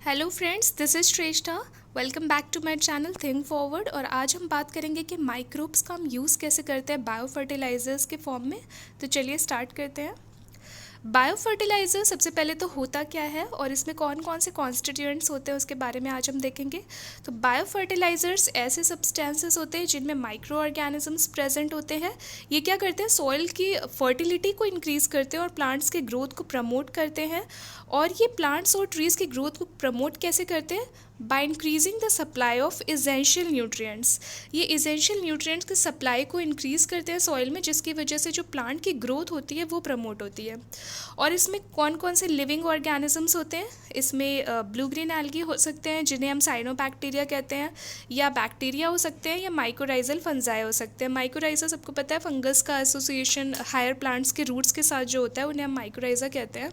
Hello friends, this is Shreshtha. Welcome back to my channel think forward. और आज हम बात करेंगे कि माइक्रोब्स का हम यूज़ कैसे करते हैं बायो फर्टिलाइजर्स के फॉर्म में। तो चलिए स्टार्ट करते हैं। बायो फर्टिलाइज़र सबसे पहले तो होता क्या है और इसमें कौन कौन से कॉन्स्टिट्यूएंट्स होते हैं उसके बारे में आज हम देखेंगे। तो बायो फर्टिलाइज़र्स ऐसे सब्सटेंसेस होते हैं जिनमें माइक्रो ऑर्गेनिजम्स प्रेजेंट होते हैं। ये क्या करते हैं, सॉइल की फर्टिलिटी को इंक्रीज़ करते हैं और प्लांट्स के ग्रोथ को प्रमोट करते हैं। और ये प्लांट्स और ट्रीज़ की ग्रोथ को प्रमोट कैसे करते हैं? By increasing the supply of essential nutrients. ये इसेंशियल न्यूट्रिएंट्स की सप्लाई को इंक्रीज़ करते हैं सॉइल में, जिसकी वजह से जो प्लांट की ग्रोथ होती है वो प्रमोट होती है। और इसमें कौन कौन से लिविंग ऑर्गेनिजम्स होते हैं? इसमें ब्लू ग्रीन एल्गी हो सकते हैं जिन्हें हम साइनोबैक्टीरिया कहते हैं, या बैक्टीरिया हो सकते हैं, या माइकोराइजल फंजाई हो सकते हैं। माइकोराइजा सबको पता है, फंगस का एसोसिएशन हायर प्लांट्स के रूट्स के साथ जो होता है उन्हें हम माइकोराइजा कहते हैं।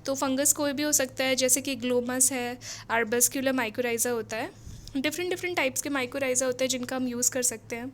तो फंगस कोई भी हो सकता है, जैसे कि ग्लोमस है, आर्बस्क्यूलर माइकोराइजा होता है। डिफरेंट डिफरेंट टाइप्स के माइकोराइजा होते हैं जिनका हम यूज़ कर सकते हैं।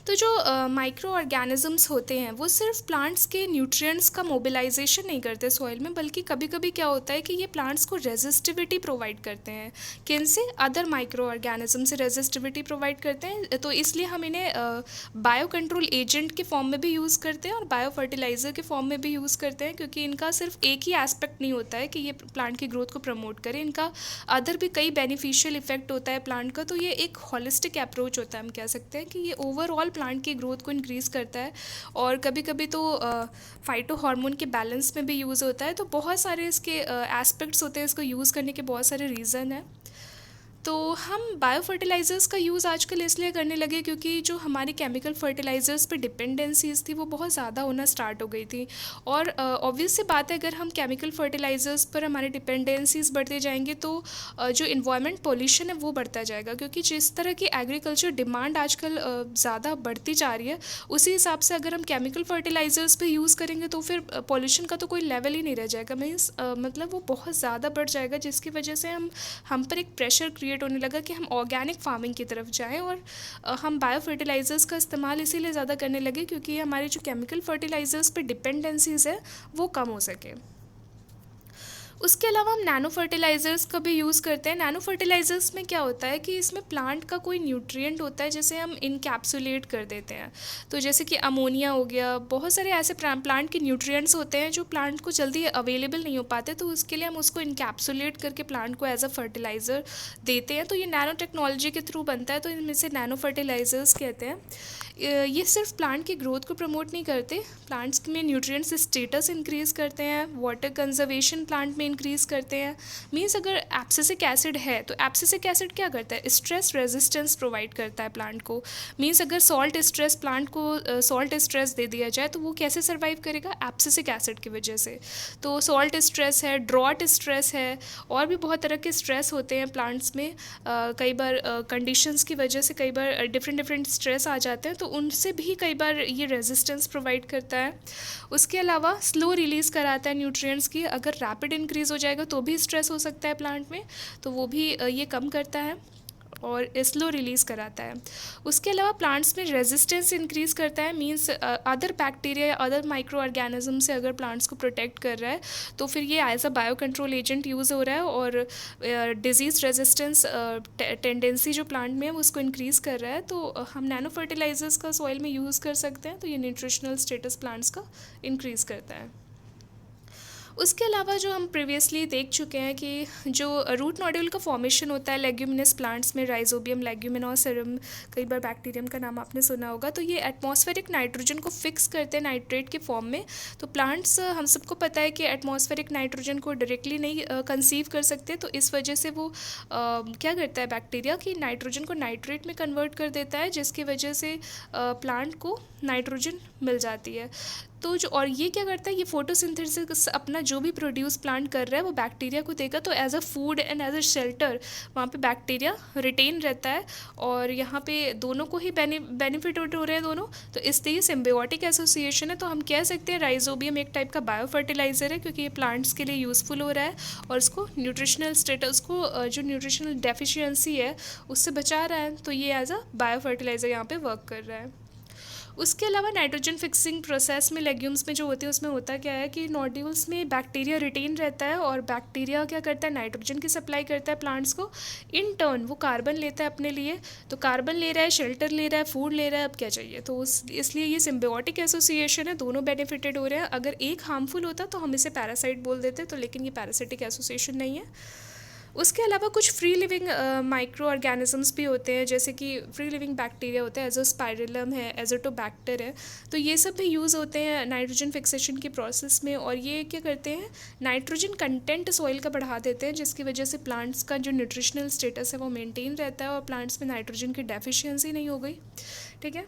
तो जो माइक्रो ऑर्गेनिजम्स होते हैं वो सिर्फ प्लांट्स के न्यूट्रिएंट्स का मोबिलाइजेशन नहीं करते सॉइल में, बल्कि कभी कभी क्या होता है कि ये प्लांट्स को रेजिस्टिविटी प्रोवाइड करते हैं। किन से? अदर माइक्रो ऑर्गेनिज्म से रेजिस्टिविटी प्रोवाइड करते हैं। तो इसलिए हम इन्हें बायो कंट्रोल एजेंट के फॉर्म में भी यूज़ करते हैं और बायो फर्टिलाइज़र के फॉर्म में भी यूज़ करते हैं, क्योंकि इनका सिर्फ एक ही एस्पेक्ट नहीं होता है कि ये प्लांट की ग्रोथ को प्रमोट करे। इनका अदर भी कई बेनिफिशियल इफेक्ट होता है प्लांट का। तो ये एक हॉलिस्टिक अप्रोच होता है, हम कह सकते हैं कि ये ओवरऑल प्लांट की ग्रोथ को इंक्रीज़ करता है। और कभी कभी तो फाइटो हार्मोन के बैलेंस में भी यूज़ होता है। तो बहुत सारे इसके एस्पेक्ट्स होते हैं, इसको यूज़ करने के बहुत सारे रीज़न हैं। तो हम बायो फर्टिलाइज़र्स का यूज़ आजकल इसलिए करने लगे क्योंकि जो हमारी केमिकल फर्टिलाइज़र्स पे डिपेंडेंसीज थी वो बहुत ज़्यादा होना स्टार्ट हो गई थी। और ऑब्वियस सी बात है, अगर हम केमिकल फर्टिलाइज़र्स पर हमारी डिपेंडेंसीज बढ़ते जाएंगे तो जो इन्वायरमेंट पोल्यूशन है वो बढ़ता जाएगा, क्योंकि जिस तरह की एग्रीकल्चर डिमांड आजकल ज़्यादा बढ़ती जा रही है, उसी हिसाब से अगर हम केमिकल फर्टिलाइज़र्स पे यूज़ करेंगे तो फिर पोल्यूशन का तो कोई लेवल ही नहीं रह जाएगा। मीन्स मतलब वो बहुत ज़्यादा बढ़ जाएगा, जिसकी वजह से हम पर एक प्रेशर क्रिएट होने लगा कि हम ऑर्गेनिक फार्मिंग की तरफ जाएं। और हम बायो फर्टिलाइज़र्स का इस्तेमाल इसीलिए ज़्यादा करने लगे क्योंकि हमारी जो केमिकल फर्टिलाइज़र्स पे डिपेंडेंसीज है वो कम हो सके। उसके अलावा हम नैनो फर्टिलाइज़र्स का भी यूज़ करते हैं। नैनो फर्टिलाइज़र्स में क्या होता है कि इसमें प्लांट का कोई न्यूट्रिएंट होता है जिसे हम इनकैप्सुलेट कर देते हैं। तो जैसे कि अमोनिया हो गया, बहुत सारे ऐसे प्लांट के न्यूट्रिएंट्स होते हैं जो प्लांट को जल्दी अवेलेबल नहीं हो पाते, तो उसके लिए हम उसको इनकैप्सुलेट करके प्लांट को एज अ फर्टिलाइज़र देते हैं। तो ये नैनो टेक्नोलॉजी के थ्रू बनता है, तो इनमें से नैनो फर्टिलाइज़र्स कहते हैं। ये सिर्फ प्लांट की ग्रोथ को प्रमोट नहीं करते, प्लांट्स में न्यूट्रिएंट्स स्टेटस इंक्रीज़ करते हैं, वाटर कंजर्वेशन प्लांट में इंक्रीज़ करते हैं। मीन्स अगर एब्सिसिक एसिड है तो एब्सिसिक एसिड क्या करता है? स्ट्रेस रेजिस्टेंस प्रोवाइड करता है प्लांट को। मीन्स अगर सॉल्ट स्ट्रेस प्लांट को सॉल्ट स्ट्रेस दे दिया जाए तो वो कैसे सर्वाइव करेगा? एब्सिसिक एसिड की वजह से। तो सॉल्ट स्ट्रेस है, ड्रॉट स्ट्रेस है, और भी बहुत तरह के स्ट्रेस होते हैं प्लांट्स में। कई बार कंडीशंस की वजह से कई बार डिफरेंट डिफरेंट स्ट्रेस आ जाते हैं, तो उनसे भी कई बार ये रेजिस्टेंस प्रोवाइड करता है। उसके अलावा स्लो रिलीज़ कराता है न्यूट्रिएंट्स की। अगर रैपिड इंक्रीज़ हो जाएगा तो भी स्ट्रेस हो सकता है प्लांट में, तो वो भी ये कम करता है और स्लो रिलीज़ कराता है। उसके अलावा प्लांट्स में रेजिस्टेंस इंक्रीज़ करता है। मींस अदर बैक्टीरिया या अदर माइक्रो ऑर्गेनिज्म से अगर प्लांट्स को प्रोटेक्ट कर रहा है तो फिर ये as a bio control agent use हो रहा है, और डिजीज़ रेजिस्टेंस टेंडेंसी जो प्लांट में है वो उसको इंक्रीज़ कर रहा है। तो हम नैनो फर्टिलाइजर्स का सॉइल में यूज़ कर सकते हैं, तो ये न्यूट्रिशनल स्टेटस प्लांट्स का इंक्रीज़ करता है। उसके अलावा जो हम प्रीवियसली देख चुके हैं कि जो रूट नोड्यूल का फॉर्मेशन होता है लेग्यूमिनस प्लांट्स में, राइजोबियम, लेग्यूमिनोसेरम, कई बार बैक्टीरियम का नाम आपने सुना होगा, तो ये एटमॉस्फेरिक नाइट्रोजन को फिक्स करते हैं नाइट्रेट के फॉर्म में। तो प्लांट्स, हम सबको पता है कि एटमॉस्फेरिक नाइट्रोजन को डायरेक्टली नहीं कंसीव कर सकते, तो इस वजह से वो क्या करता है बैक्टीरिया कि नाइट्रोजन को नाइट्रेट में कन्वर्ट कर देता है, जिसकी वजह से प्लांट को नाइट्रोजन मिल जाती है। तो जो, और ये क्या करता है, ये फोटोसिंथेसिस अपना जो भी प्रोड्यूस प्लांट कर रहा है वो बैक्टीरिया को देगा, तो as a food and as a shelter वहाँ पे बैक्टीरिया रिटेन रहता है, और यहाँ पे दोनों को ही बेनिफिट हो रहे हैं दोनों। तो इसलिए सिम्बियोटिक एसोसिएशन है। तो हम कह सकते हैं राइजोबियम एक टाइप का बायो फर्टिलाइज़र है, क्योंकि ये प्लांट्स के लिए यूज़फुल हो रहा है और उसको न्यूट्रिशनल स्टेटस को, जो न्यूट्रिशनल डेफिशिएंसी है उससे बचा रहा है। तो ये एज अ बायो फर्टिलाइज़र यहाँ पे वर्क कर रहा है। उसके अलावा नाइट्रोजन फिक्सिंग प्रोसेस में लेग्यूम्स में जो होते हैं उसमें होता क्या है कि नोड्यूल्स में बैक्टीरिया रिटेन रहता है और बैक्टीरिया क्या करता है, नाइट्रोजन की सप्लाई करता है प्लांट्स को, इन टर्न वो कार्बन लेता है अपने लिए। तो कार्बन ले रहा है, शेल्टर ले रहा है, फूड ले रहा है, अब क्या चाहिए। तो इसलिए ये सिम्बियोटिक एसोसिएशन है, दोनों बेनिफिटेड हो रहे हैं। अगर एक हार्मफुल होता तो हम इसे पैरासाइट बोल देते, तो लेकिन ये पैरासिटिक एसोसिएशन नहीं है। उसके अलावा कुछ फ्री लिविंग माइक्रो ऑर्गेनिजम्स भी होते हैं, जैसे कि फ्री लिविंग बैक्टीरिया होते हैं, एजोस्पाइरिलम है, एजोटोबैक्टर है। तो ये सब भी यूज़ होते हैं नाइट्रोजन फिक्सेशन की प्रोसेस में, और ये क्या करते हैं, नाइट्रोजन कंटेंट सॉइल का बढ़ा देते हैं, जिसकी वजह से प्लांट्स का जो न्यूट्रिशनल स्टेटस है वो मेंटेन रहता है और प्लांट्स में नाइट्रोजन की डेफिशिएंसी नहीं हो गई। ठीक है।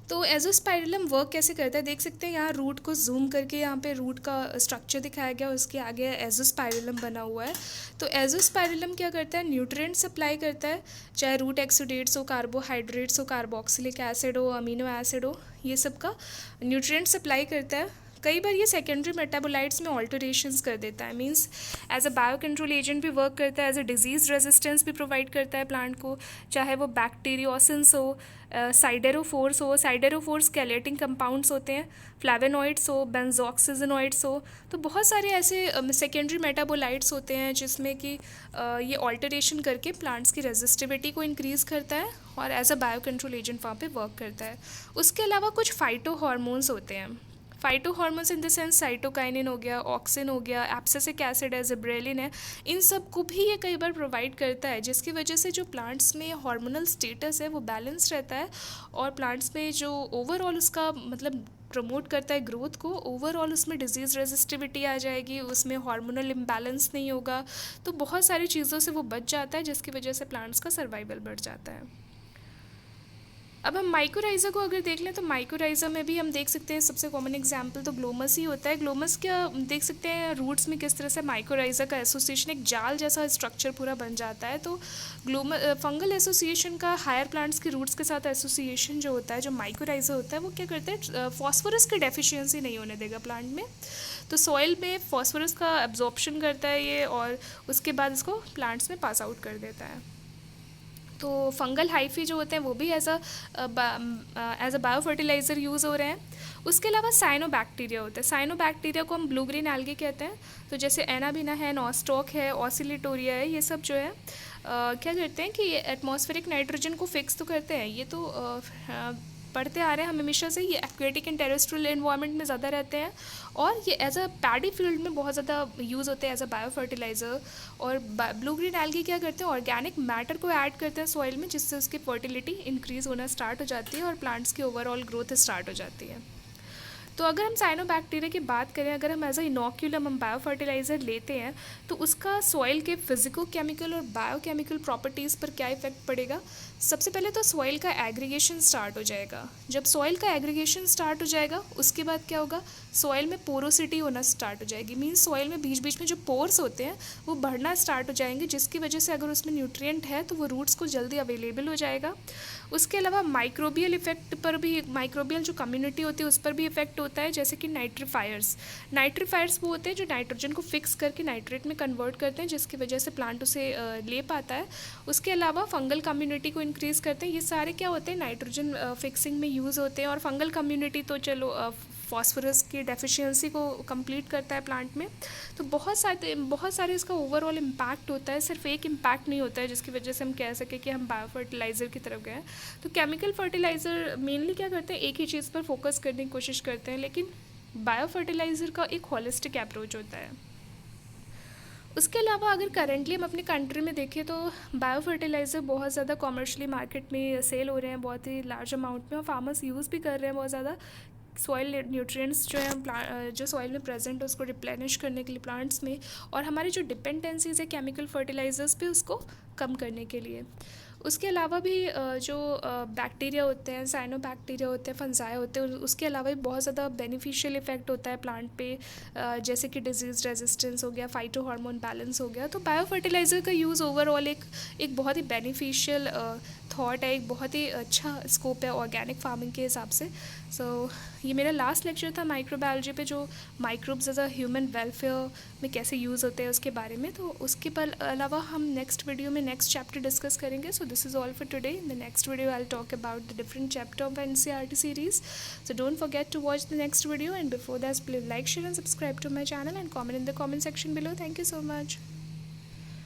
तो एजोस्पाइरिलम वर्क कैसे करता है देख सकते हैं, यहाँ रूट को जूम करके यहाँ पे रूट का स्ट्रक्चर दिखाया गया, उसके आगे एजोस्पाइरिलम बना हुआ है। तो एजोस्पाइरिलम क्या करता है, न्यूट्रिएंट सप्लाई करता है, चाहे रूट एक्सोडेट्स हो, कार्बोहाइड्रेट्स हो, कार्बोक्सिलिक एसिड हो, अमीनो एसिड हो, ये सब का न्यूट्रिएंट सप्लाई करता है। कई बार ये सेकेंडरी मेटाबोलाइट्स में ऑल्टरेशंस कर देता है, means as a bio control agent भी वर्क करता है, एज अ डिजीज़ रेजिस्टेंस भी प्रोवाइड करता है प्लांट को, चाहे वो बैक्टीरियोसिस हो, साइडेरोफोर्स हो। साइडेरोफोर्स कैलेटिंग कंपाउंड्स होते हैं, फ्लैवेनॉइड्स हो, बेंजोक्सिजनॉइड्स हो। तो बहुत सारे ऐसे सेकेंडरी मेटाबोलाइट्स होते हैं जिसमें कि ये ऑल्टरेशन करके प्लांट्स की रेजिस्टिविटी को इंक्रीज़ करता है और as a bio control agent वहाँ पे वर्क करता है। उसके अलावा कुछ फाइटो हार्मोन्स होते हैं, phyto hormones in the sense cytokinin हो गया, ऑक्सिन हो गया, एब्सिसिक एसिड है, जिब्रेलिन है, इन सब को भी ये कई बार प्रोवाइड करता है, जिसकी वजह से जो प्लांट्स में हार्मोनल स्टेटस है वो बैलेंस रहता है और प्लांट्स में जो ओवरऑल उसका मतलब प्रमोट करता है ग्रोथ को, ओवरऑल उसमें डिजीज़ रेजिस्टिविटी आ जाएगी, उसमें हार्मोनल इम्बैलेंस नहीं होगा। तो बहुत सारी चीज़ों से वो बच जाता है, जिसकी वजह से प्लांट्स का सर्वाइवल बढ़ जाता है। अब हम माइकोराइज़ा को अगर देख लें तो माइकोराइज़ा में भी हम देख सकते हैं सबसे कॉमन एग्जांपल तो ग्लोमस ही होता है। ग्लोमस क्या देख सकते हैं रूट्स में किस तरह से माइकोराइज़ा का एसोसिएशन एक जाल जैसा स्ट्रक्चर पूरा बन जाता है। तो फंगल एसोसिएशन का हायर प्लांट्स के रूट्स के साथ एसोसिएशन जो होता है, जो माइकोराइज़ा होता है, वो क्या करता है, फॉस्फोरस की डेफिशिएंसी नहीं होने देगा प्लांट में। तो सॉइल में फॉस्फोरस का एब्जॉर्प्शन करता है ये और उसके बाद इसको प्लांट्स में पास आउट कर देता है। तो फंगल हाइफी जो होते हैं वो भी as a bio fertiliser use हो रहे हैं। उसके अलावा साइनोबैक्टीरिया होता है, साइनोबैक्टीरिया को हम ब्लू ग्रीन एल्गी कहते हैं। तो जैसे एनाबिना है, नॉस्टॉक है, ऑसिलेटोरिया है, ये सब जो है क्या करते हैं कि ये एटमॉस्फेरिक नाइट्रोजन को फिक्स तो करते हैं, ये तो पढ़ते आ रहे हैं हम हमेशा से, ये एक्वेटिक एंड टेरेस्ट्रियल एनवायरनमेंट में ज़्यादा रहते हैं और ये एज अ पैडी फील्ड में बहुत ज़्यादा यूज़ होते हैं एज अ बायो फर्टिलाइज़र। और ब्लू ग्रीन एल्गी क्या करते हैं, ऑर्गेनिक मैटर को ऐड करते हैं सॉइल में, जिससे उसकी फर्टिलिटी इंक्रीज़ होना स्टार्ट हो जाती है और प्लांट्स की ओवरऑल ग्रोथ स्टार्ट हो जाती है। तो अगर हम साइनोबैक्टीरिया की बात करें, अगर हम एज अ इनोक्यूलम हम बायो फर्टिलाइज़र लेते हैं तो उसका सॉइल के फिजिको केमिकल और बायोकेमिकल प्रॉपर्टीज़ पर क्या इफेक्ट पड़ेगा। सबसे पहले तो सॉइल का एग्रीगेशन स्टार्ट हो जाएगा। जब सॉइल का एग्रीगेशन स्टार्ट हो जाएगा उसके बाद क्या होगा, सॉइल में पोरोसिटी होना स्टार्ट हो जाएगी, मीन्स सॉइल में बीच बीच में जो पोर्स होते हैं वो बढ़ना स्टार्ट हो जाएंगे, जिसकी वजह से अगर उसमें न्यूट्रिएंट है तो वो रूट्स को जल्दी अवेलेबल हो जाएगा। उसके अलावा माइक्रोबियल इफेक्ट पर भी, माइक्रोबियल जो कम्युनिटी होती है उस पर भी इफेक्ट होता है, जैसे कि नाइट्रीफायर्स वो होते हैं जो नाइट्रोजन को फिक्स करके नाइट्रेट में कन्वर्ट करते हैं, जिसकी वजह से प्लांट उसे ले पाता है। उसके अलावा फंगल कम्युनिटी को इंक्रीज़ करते हैं। ये सारे क्या होते हैं, नाइट्रोजन फिक्सिंग में यूज़ होते हैं। और फंगल कम्युनिटी तो चलो फॉस्फोरस की डेफिशिएंसी को कंप्लीट करता है प्लांट में। तो बहुत सारे इसका ओवरऑल इम्पैक्ट होता है, सिर्फ एक इम्पैक्ट नहीं होता है जिसकी वजह से हम कह सकें कि हम बायो फर्टिलाइज़र की तरफ गए। तो केमिकल फर्टिलाइज़र मेनली क्या करते हैं, एक ही चीज़ पर फोकस करने की कोशिश करते हैं, लेकिन बायो फर्टिलाइज़र का एक होलिस्टिक अप्रोच होता है। उसके अलावा अगर करेंटली हम अपनी कंट्री में देखें तो बायो फर्टिलाइज़र बहुत ज़्यादा कॉमर्शियली मार्केट में सेल हो रहे हैं बहुत ही लार्ज अमाउंट में, और फार्मर्स यूज़ भी कर रहे हैं बहुत ज़्यादा। सॉइल न्यूट्रिएंट्स जो है जो सॉइल में प्रेजेंट है उसको रिप्लेनिश करने के लिए प्लांट्स में, और हमारी जो डिपेंडेंसीज है केमिकल फर्टिलाइजर्स पे उसको कम करने के लिए। उसके अलावा भी जो बैक्टीरिया होते हैं, साइनोबैक्टीरिया होते हैं, फंजाई होते हैं, उसके अलावा भी बहुत ज़्यादा बेनिफिशियल इफेक्ट होता है प्लांट पे, जैसे कि डिजीज़ रेजिस्टेंस हो गया, फाइटो हार्मोन बैलेंस हो गया। तो बायो फर्टिलाइज़र का यूज़ ओवरऑल एक बहुत ही बेनिफिशियल थॉट है, एक बहुत ही अच्छा स्कोप है ऑर्गेनिक फार्मिंग के हिसाब से। सो ये मेरा लास्ट लेक्चर था माइक्रोबायोलॉजी पे, जो microbes as a human welfare में कैसे यूज़ होते हैं उसके बारे में। तो उसके पर अलावा हम नेक्स्ट वीडियो में नेक्स्ट चैप्टर डिस्कस करेंगे। So this is all for today. In the next video I will talk about the different chapter of NCERT series. So don't forget to watch the next video, and before that, please like, share and subscribe to my channel and comment in the comment section below. Thank you so much.